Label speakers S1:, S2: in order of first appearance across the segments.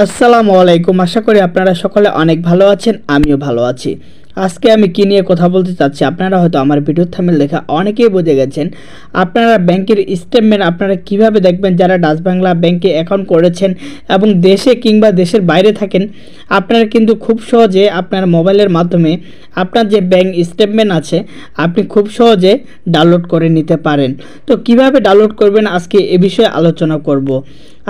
S1: আসসালামু আলাইকুম। আশা করি আপনারা সকলে অনেক ভালো আছেন, আমিও ভালো আছি। আজকে আমি কি নিয়ে কথা বলতে চাচ্ছি, আপনারা হয়তো আমার ভিডিওর থাম্বনেল দেখে অনেকেই বুঝে গেছেন। আপনারা ব্যাংকের স্টেটমেন্ট আপনারা কিভাবে দেখবেন, যারা ডাচ বাংলা ব্যাংকে অ্যাকাউন্ট করেছেন এবং দেশে কিংবা দেশের বাইরে থাকেন, আপনারা কিন্তু খুব সহজে আপনার মোবাইলের মাধ্যমে আপনার যে ব্যাংক স্টেটমেন্ট আছে আপনি খুব সহজে ডাউনলোড করে নিতে পারেন। তো কিভাবে ডাউনলোড করবেন আজকে এ বিষয়ে আলোচনা করব।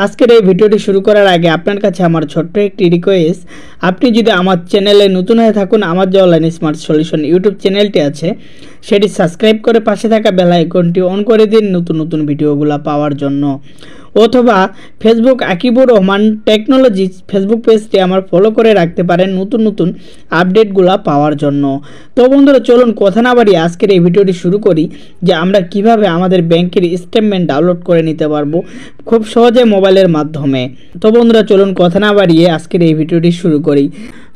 S1: আজকের এই ভিডিওটি শুরু করার আগে আপনার কাছে আমার ছোট্ট একটি রিকোয়েস্ট, আপনি যদি আমার চ্যানেলে নতুন হয়ে থাকুন, আমার যে অনলাইন স্মার্ট সলিউশন ইউটিউব চ্যানেলটি আছে সেটি সাবস্ক্রাইব করে পাশে থাকা বেল আইকনটি অন করে দিন নতুন নতুন ভিডিওগুলো পাওয়ার জন্য। অথবা ফেসবুক আকিবুর রহমান টেকনোলজি ফেসবুক পেজটি আমার ফলো করে রাখতে পারেন নতুন নতুন আপডেটগুলো পাওয়ার জন্য। তো বন্ধুরা, চলুন কথা না বাড়িয়ে আজকের এই ভিডিওটি শুরু করি, যে আমরা কিভাবে আমাদের ব্যাংকের স্টেটমেন্ট ডাউনলোড করে নিতে পারবো খুব সহজে মোবাইলের মাধ্যমে। তো বন্ধুরা, চলুন কথা না বাড়িয়ে আজকের এই ভিডিওটি শুরু করি।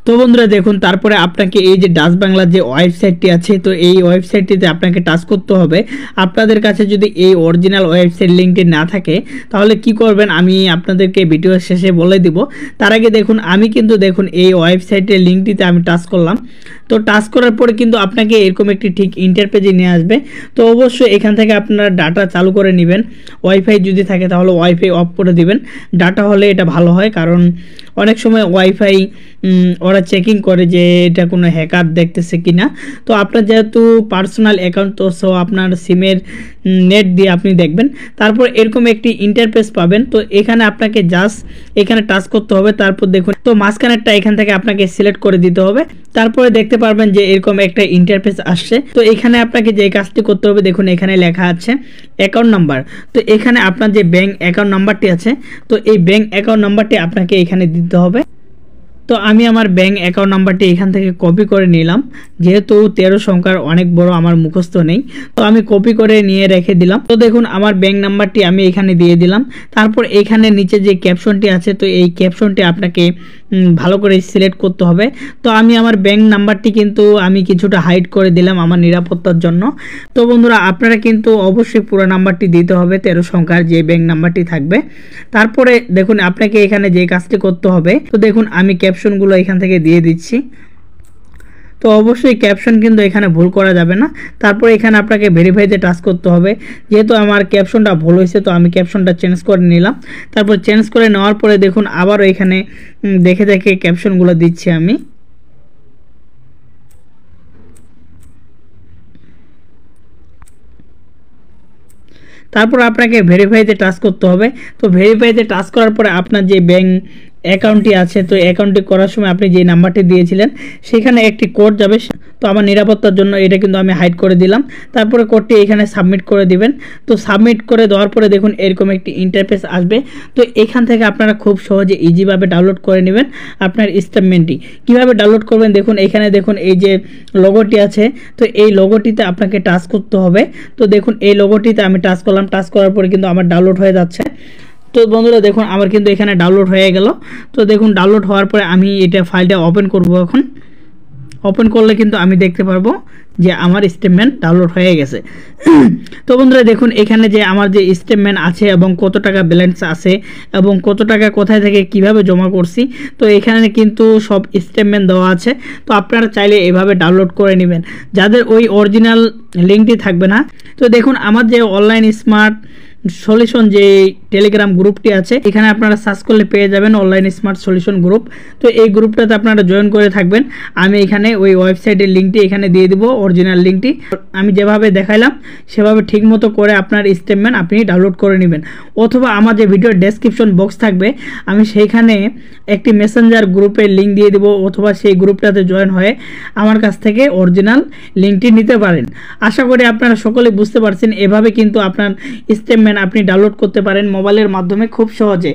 S1: তো বন্ধুরা দেখুন, তারপরে আপনাকে এই যে ডাচ বাংলার যে ওয়েবসাইটটি আছে, তো এই ওয়েবসাইটটিতে আপনাকে টাচ করতে হবে। আপনাদের কাছে যদি এই অরিজিনাল ওয়েবসাইট লিঙ্কটি না থাকে তাহলে কি করবেন আমি আপনাদেরকে ভিডিও শেষে বলে দিব। তার আগে দেখুন, আমি কিন্তু দেখুন এই ওয়েবসাইটের লিঙ্কটিতে আমি টাচ করলাম। তো টাচ করার পরে কিন্তু আপনাকে এরকম একটি ঠিক ইন্টারপেজে নিয়ে আসবে। তো অবশ্যই এখান থেকে আপনারা ডাটা চালু করে নেবেন। ওয়াইফাই যদি থাকে তাহলে ওয়াইফাই অফ করে দিবেন, ডাটা হলে এটা ভালো হয়, কারণ অনেক সময় ওয়াইফাই ওরা চেকিং করে যে এটা কোনো হ্যাকার দেখতেছে কিনা। তো আপনার যেহেতু পার্সোনাল অ্যাকাউন্ট, তো সো আপনার সিমের নেট দিয়ে আপনি দেখবেন। তারপর এরকম একটি ইন্টারফেস পাবেন। তো এখানে আপনাকে জাস্ট এখানে টাচ করতে হবে। তারপর দেখুন, তো মাঝখানেরটা এখান থেকে আপনাকে সিলেক্ট করে দিতে হবে। তারপরে দেখতে পারবেন যে এরকম একটা ইন্টারফেস আসছে। তো এখানে আপনাকে যে কাজটি করতে হবে, দেখুন এখানে লেখা আছে অ্যাকাউন্ট নাম্বার। তো এখানে আপনার যে ব্যাংক অ্যাকাউন্ট নাম্বারটি আছে, তো এই ব্যাংক অ্যাকাউন্ট নাম্বারটি আপনাকে এখানে দিতে হবে। তো আমি আমার ব্যাংক অ্যাকাউন্ট নাম্বারটি এখান থেকে কপি করে নিলাম, যেহেতু 13 সংখ্যার অনেক বড় আমার মুখস্থ নেই, তো আমি কপি করে নিয়ে রেখে দিলাম। তো দেখুন আমার ব্যাংক নাম্বারটি আমি এখানে দিয়ে দিলাম। তারপর এখানে নিচে যে ক্যাপশনটি আছে, তো এই ক্যাপশনটি আপনাকে ভালো করে সিলেক্ট করতে হবে। তো আমি আমার ব্যাংক নাম্বারটি কিন্তু আমি কিছুটা হাইড করে দিলাম আমার নিরাপত্তার জন্য। তো বন্ধুরা, আপনারা কিন্তু অবশ্যই পুরো নাম্বারটি দিতে হবে, 13 সংখ্যার যে ব্যাংক নাম্বারটি থাকবে। তারপরে দেখুন আপনাকে এখানে যে কাজটি করতে হবে, তো দেখুন আমি ক্যাপশনগুলো এখান থেকে দিয়ে দিচ্ছি। তো অবশ্যই ক্যাপশন কিন্তু এখানে ভুল করা যাবে না। তারপর এখানে আপনাকে ভেরিফাইতে টাচ করতে হবে। যেহেতু আমার ক্যাপশনটা ভুল হয়েছে, তো আমি ক্যাপশনটা চেঞ্জ করে নিলাম। তারপর চেঞ্জ করে নেওয়ার পরে দেখুন আবারও এখানে দেখে দেখে ক্যাপশনগুলো দিচ্ছি আমি। তারপর আপনাকে ভেরিফাইতে টাচ করতে হবে। তো ভেরিফাইতে টাচ করার পরে আপনার যে ব্যাংক অ্যাকাউন্টটি আছে, তো অ্যাকাউন্টটি করার সময় আপনি যে নাম্বারটি দিয়েছিলেন সেখানে একটি কোড যাবে। তো আমার নিরাপত্তার জন্য এটা কিন্তু আমি হাইড করে দিলাম। তারপরে কোডটি এখানে সাবমিট করে দিবেন। তো সাবমিট করে দেওয়ার পরে দেখুন এরকম একটি ইন্টারফেস আসবে। তো এখান থেকে আপনারা খুব সহজে ইজিভাবে ডাউনলোড করে নেবেন আপনার স্টেটমেন্টটি। কীভাবে ডাউনলোড করবেন দেখুন, এখানে দেখুন এই যে লোগোটি আছে, তো এই লোগোটিতে আপনাকে টাচ করতে হবে। তো দেখুন এই লোগোটিতে আমি টাচ করলাম, টাচ করার পরে কিন্তু আমার ডাউনলোড হয়ে যাচ্ছে। তো বন্ধুরা দেখুন আমার কিন্তু এখানে ডাউনলোড হয়ে গেল। তো দেখুন ডাউনলোড হওয়ার পরে আমি এটা ফাইলটা ওপেন করব। এখন ওপেন করলে কিন্তু আমি দেখতে পারবো যে আমার স্টেটমেন্ট ডাউনলোড হয়ে গেছে। তো বন্ধুরা দেখুন এখানে যে আমার যে স্টেটমেন্ট আছে এবং কত টাকা ব্যালেন্স আছে এবং কত টাকা কোথায় থেকে কিভাবে জমা করছি, তো এখানে কিন্তু সব স্টেটমেন্ট দেওয়া আছে। তো আপনারা চাইলে এভাবে ডাউনলোড করে নেবেন, যাদের ওই অরিজিনাল লিঙ্কটি থাকবে না। তো দেখুন আমার যে অনলাইন স্মার্ট সলিউশন যে টেলিগ্রাম গ্রুপটি আছে, এখানে আপনারা সার্চ করলে পেয়ে যাবেন অনলাইন স্মার্ট সলিউশন গ্রুপ। তো এই গ্রুপটাতে আপনারা জয়েন করে থাকবেন। আমি এখানে ওই ওয়েবসাইটের লিঙ্কটি এখানে দিয়ে দিব, অরিজিনাল লিঙ্কটি। আমি যেভাবে দেখাইলাম সেভাবে ঠিক মতো করে আপনার স্টেটমেন্ট আপনি ডাউনলোড করে নেবেন। অথবা আমার যে ভিডিওর ডেসক্রিপশন বক্স থাকবে আমি সেইখানে একটি মেসেঞ্জার গ্রুপের লিঙ্ক দিয়ে দিব, অথবা সেই গ্রুপটাতে জয়েন হয়ে আমার কাছ থেকে অরিজিনাল লিঙ্কটি নিতে পারেন। আশা করি আপনারা সকলে বুঝতে পারছেন। এভাবে কিন্তু আপনার স্টেটমেন্ট আপনি ডাউনলোড করতে পারেন মোবাইলের মাধ্যমে খুব সহজে।